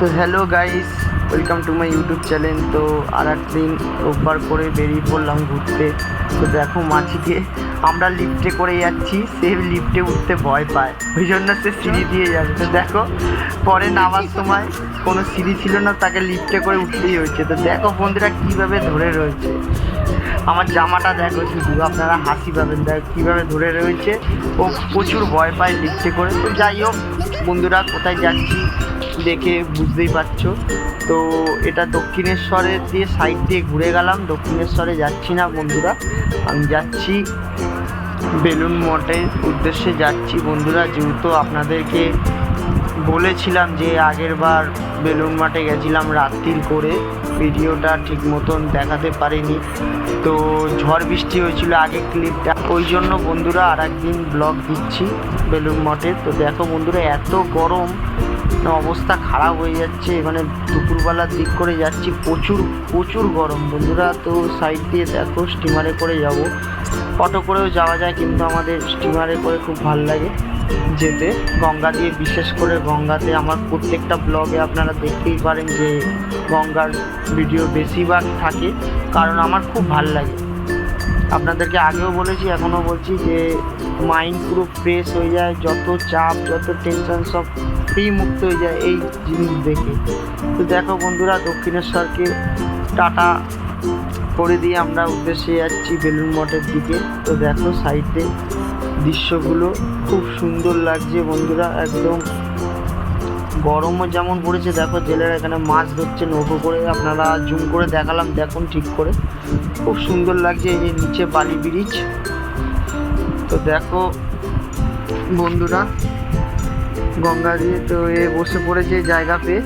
তো hello guys, welcome to my YouTube channel. তো আর একদিন রোববার করে বেরিয়ে পড়লাম ঘুরতে। তো দেখো মাছিকে আমরা লিফটে করে যাচ্ছি, সে লিফটে উঠতে ভয় পায়, ওই জন্য সে সিঁড়ি দিয়ে যাবে। তো দেখো পরে নামার সময় কোনো সিঁড়ি ছিল না, তাকে লিফটে করে উঠতেই হয়েছে। তো দেখো বন্ধুরা কীভাবে ধরে রয়েছে, আমার জামাটা দেখো, শুধু আপনারা হাসি পাবেন। দেখো কীভাবে ধরে রয়েছে, ও প্রচুর ভয় পায় লিফটে করে। তো যাই হোক বন্ধুরা, কোথায় যাচ্ছি দেখে বুঝতেই পারছো। তো এটা দক্ষিণেশ্বরের দিয়ে সাইড দিয়ে ঘুরে গেলাম, দক্ষিণেশ্বরে যাচ্ছি না বন্ধুরা, আমি যাচ্ছি বেলুন মঠের উদ্দেশ্যে যাচ্ছি বন্ধুরা। যেহেতু আপনাদেরকে বলেছিলাম যে আগের বার বেলুন মঠে গেছিলাম রাত্রির করে, ভিডিওটা ঠিক মতন দেখাতে পারিনি, তো ঝড় বৃষ্টি হয়েছিল আগে ক্লিপটা, ওই জন্য বন্ধুরা আর একদিন ব্লগ দিচ্ছি বেলুন মঠের। তো দেখো বন্ধুরা এত গরম, অবস্থা খারাপ হয়ে যাচ্ছে, মানে দুপুরবেলার দিক করে যাচ্ছি, প্রচুর গরম বন্ধুরা। তো সাইড দিয়ে দেখো স্টিমারে করে যাব, অটো করেও যাওয়া যায়, কিন্তু আমাদের স্টিমারে করে খুব ভালো লাগে যেতে, গঙ্গা দিয়ে। বিশেষ করে গঙ্গাতে আমার প্রত্যেকটা ব্লগে আপনারা দেখতেই পারেন যে গঙ্গার ভিডিও বেশিরভাগ থাকে, কারণ আমার খুব ভাল লাগে। আপনাদেরকে আগেও বলেছি, এখনও বলছি যে মাইন্ড পুরো ফ্রেশ হয়ে যায়, যত চাপ যত টেনশন সব ফ্রি মুক্ত হয়ে যায় এই জিনিস দেখে। তো দেখো বন্ধুরা দক্ষিণেশ্বরকে টাটা করে দিয়ে আমরা উদ্দেশ্যে যাচ্ছি বেলুন মঠের দিকে। তো দেখো সাইডে দৃশ্যগুলো খুব সুন্দর লাগছে বন্ধুরা, একদম গরমও যেমন পড়েছে। দেখো জেলেরা এখানে মাছ ধরছে নৌকো করে, আপনারা জুম করে দেখালাম, দেখুন ঠিক করে, খুব সুন্দর লাগছে। এই যে নিচে বালি ব্রিজ, তো দেখো বন্ধুরা গঙ্গা দিয়ে তো এ বসে পড়েছে জায়গা পেয়ে,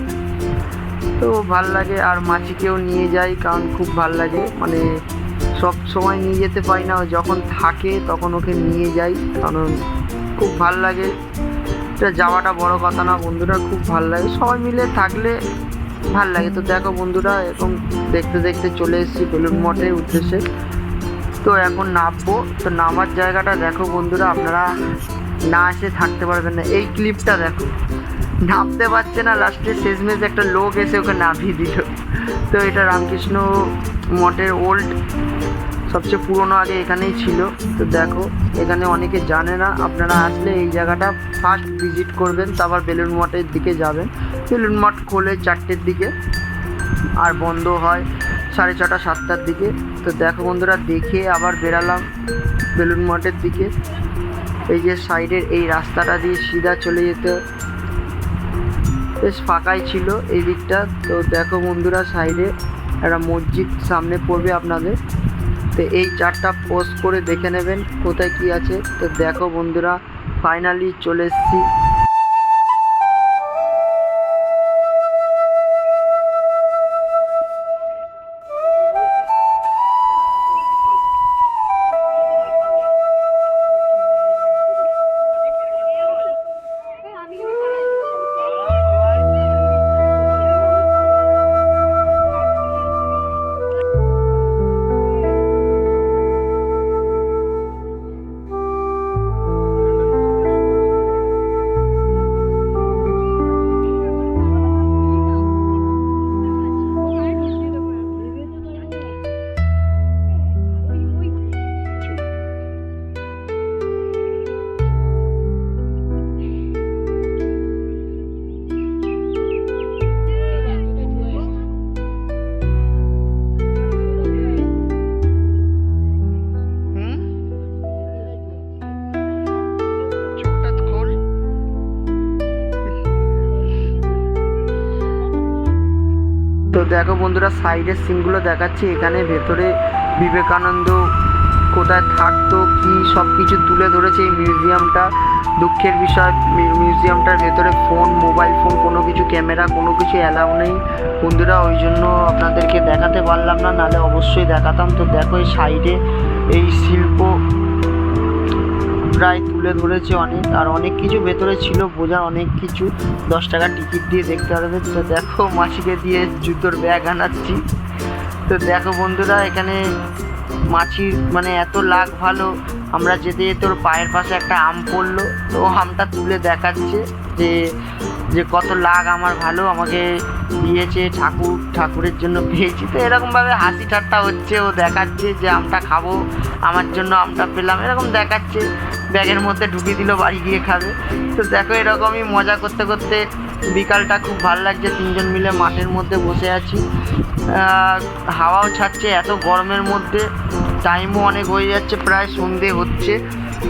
তো ভাল লাগে। আর মাছিকেও নিয়ে যাই, কারণ খুব ভাল লাগে, মানে সব সময় নিয়ে যেতে পারি না, যখন থাকে তখন ওকে নিয়ে যাই, কারণ খুব ভাল লাগে। এটা যাওয়াটা বড় কথা না বন্ধুরা, খুব ভাল লাগে, সবাই মিলে থাকলে ভাল লাগে। তো দেখো বন্ধুরা এরকম দেখতে দেখতে চলে এসেছি বেলুন মঠের উদ্দেশ্যে। তো এখন নামবো, তো নামার জায়গাটা দেখো বন্ধুরা, আপনারা না এসে থাকতে পারবেন না। এই ক্লিপটা দেখো, নামতে পারছে না, লাস্টে শেষমেশ একটা লোক এসে ওকে নামিয়ে দিল। তো এটা রামকৃষ্ণ মঠের ওল্ড, সবচেয়ে পুরনো, আগে এখানেই ছিল। তো দেখো এখানে অনেকে জানে না, আপনারা আসলে এই জায়গাটা ফার্স্ট ভিজিট করবেন, তারপর বেলুন মঠের দিকে যাবেন। বেলুন মঠ খোলে 4টের দিকে আর বন্ধ হয় 6:30 7টার দিকে। তো দেখো বন্ধুরা দেখে আবার বেরালাম বেলুন মঠের দিকে। এই যে সাইডের এই রাস্তাটা দিয়ে সিধা চলে যেতে, বেশ ফাঁকাই ছিল এই দিকটা। তো দেখো বন্ধুরা সাইডে একটা মসজিদ সামনে পড়বে আপনাদের, তো এই 4টা পোস্ট করে দেখে নেবেন কোথায় কি আছে। তো দেখো বন্ধুরা ফাইনালি চলে এসেছি। তো দেখো বন্ধুরা সাইডের সিনগুলো দেখাচ্ছি, এখানে ভেতরে বিবেকানন্দ কোথায় থাকতো কি সব কিছু তুলে ধরেছে এই মিউজিয়ামটা। দুঃখের বিষয় মিউজিয়ামটার ভেতরে মোবাইল ফোন কোনো কিছু, ক্যামেরা কোনো কিছু অ্যালাউ নেই বন্ধুরা, ওই জন্য আপনাদেরকে দেখাতে পারলাম না, নাহলে অবশ্যই দেখাতাম। তো দেখো এই সাইডে এই শিল্প প্রায় তুলে ধরেছে অনেক, আর অনেক কিছু ভেতরে ছিল বোঝার, অনেক কিছু 10 টাকা টিকিট দিয়ে দেখতে পারবে। তো দেখো মাছিকে দিয়ে জুতোর ব্যাগ আনাচ্ছি। তো দেখো বন্ধুরা এখানে মাছির মানে এত লাগ ভালো, আমরা যেতে যেতে ওর পায়ের পাশে একটা আম পড়লো, তো আমটা তুলে দেখাচ্ছে যে যে কত লাগ আমার ভালো, আমাকে দিয়েছে ঠাকুরের জন্য পেয়েছি। তো এরকমভাবে হাসি ঠাট্টা হচ্ছে, ও দেখাচ্ছে যে আমটা খাবো, আমার জন্য আমটা পেলাম, এরকম দেখাচ্ছে। ব্যাগের মধ্যে ঢুকিয়ে দিল, বাড়ি গিয়ে খাবে। তো দেখো এরকমই মজা করতে করতে বিকালটা খুব ভালো লাগছে। তিনজন মিলে মাঠের মধ্যে বসে আছি, হাওয়াও ছাড়ছে এত গরমের মধ্যে। টাইমও অনেক হয়ে যাচ্ছে, প্রায় সন্ধে হচ্ছে।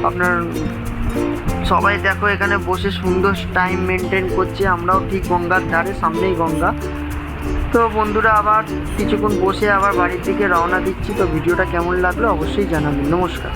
আপনার সবাই দেখো এখানে বসে সুন্দর টাইম মেনটেন করছে। আমরাও ঠিক গঙ্গার ধারে, সামনেই গঙ্গা। তো বন্ধুরা আবার কিছুক্ষণ বসে আবার বাড়ির দিকে রওনা দিচ্ছি। তো ভিডিওটা কেমন লাগলো অবশ্যই জানাবেন। নমস্কার।